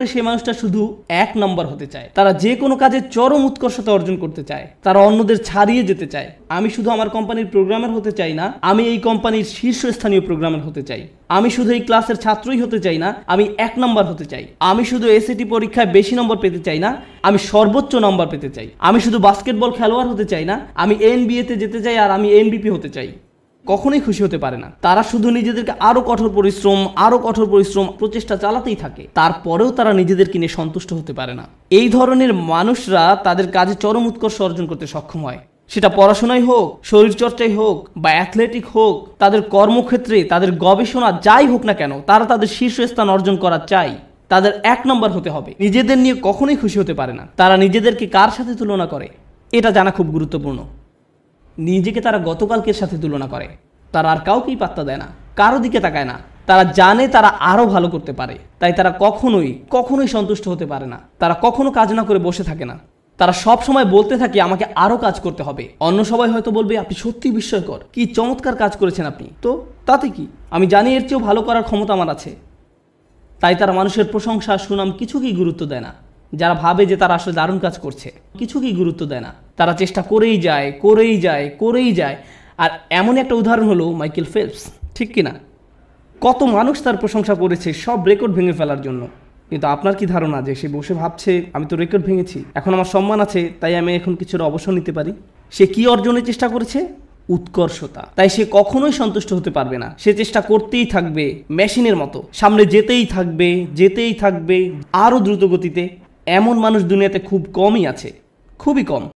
সেই মানুষটা শুধু এক নম্বর হতে চায়। তারা যে কোনো কাজে চরম উৎকর্ষতা অর্জন করতে চায়, তারা অন্যদের ছাড়িয়ে যেতে চায়। আমি শুধু আমার কোম্পানির প্রোগ্রামার হতে চাই না, আমি এই কোম্পানির শীর্ষস্থানীয় প্রোগ্রামার হতে চাই। আমি শুধু এই ক্লাসের ছাত্রই হতে চাই না, আমি এক নম্বর হতে চাই। আমি শুধু এসএটি পরীক্ষায় বেশি নম্বর পেতে চাই না, আমি সর্বোচ্চ নম্বর পেতে চাই। আমি শুধু বাস্কেটবল খেলোয়াড় হতে চাই না, আমি এনবিএতে যেতে চাই আর আমি এমভিপি হতে চাই। কখনোই খুশি হতে পারে না। তারা শুধু নিজেদেরকে আরো কঠোর পরিশ্রম প্রচেষ্টা চালাতেই থাকে, তারপরেও তারা নিজেদেরকে নিয়ে সন্তুষ্ট হতে পারে না। এই ধরনের মানুষরা তাদের কাজে চরম উৎকর্ষ অর্জন করতে সক্ষম হয়। সেটা পড়াশোনায় হোক, শরীরচর্চায় হোক বা অ্যাথলেটিক হোক, তাদের কর্মক্ষেত্রে, তাদের গবেষণা যাই হোক না কেন, তারা তাদের শীর্ষস্থান অর্জন করা চাই। তাদের এক নম্বর হতে হবে। নিজেদের নিয়ে কখনোই খুশি হতে পারে না। তারা নিজেদেরকে কার সাথে তুলনা করে এটা জানা খুব গুরুত্বপূর্ণ। নিজেকে তারা গতকালকের সাথে তুলনা করে। তারা আর কাউকেই পাত্তা দেয় না, কারো দিকে তাকায় না। তারা জানে তারা আরো ভালো করতে পারে, তাই তারা কখনোই সন্তুষ্ট হতে পারে না। তারা কখনো কাজ না করে বসে থাকে না। তারা সব সময় বলতে থাকে আমাকে আরো কাজ করতে হবে। অন্য সবাই হয়তো বলবে আপনি সত্যি বিস্ময়কর, কি চমৎকার কাজ করেছেন আপনি, তো তাতে কি, আমি জানি এর চেয়েও ভালো করার ক্ষমতা আমার আছে। তাই তারা মানুষের প্রশংসা, সুনাম কিছুকেই গুরুত্ব দেয় না। যারা ভাবে যে তারা আসলে দারুণ কাজ করছে, কিছুকেই গুরুত্ব দেয় না। তারা চেষ্টা করেই যায়। আর এমন একটা উদাহরণ হলো মাইকেল ফেলপস, ঠিক কিনা? কত মানুষ তার প্রশংসা করেছে সব রেকর্ড ভেঙে ফেলার জন্য। কিন্তু আপনার কি ধারণা যে সে বসে ভাবছে আমি তো রেকর্ড ভেঙেছি, এখন আমার সম্মান আছে, তাই আমি এখন কিছুটা অবসর নিতে পারি? সে কি অর্জনের চেষ্টা করেছে? উৎকর্ষতা। তাই সে কখনোই সন্তুষ্ট হতে পারবে না। সে চেষ্টা করতেই থাকবে, মেশিনের মতো সামনে যেতেই থাকবে আরো দ্রুত গতিতে। এমন মানুষ দুনিয়াতে খুব কমই আছে, খুবই কম।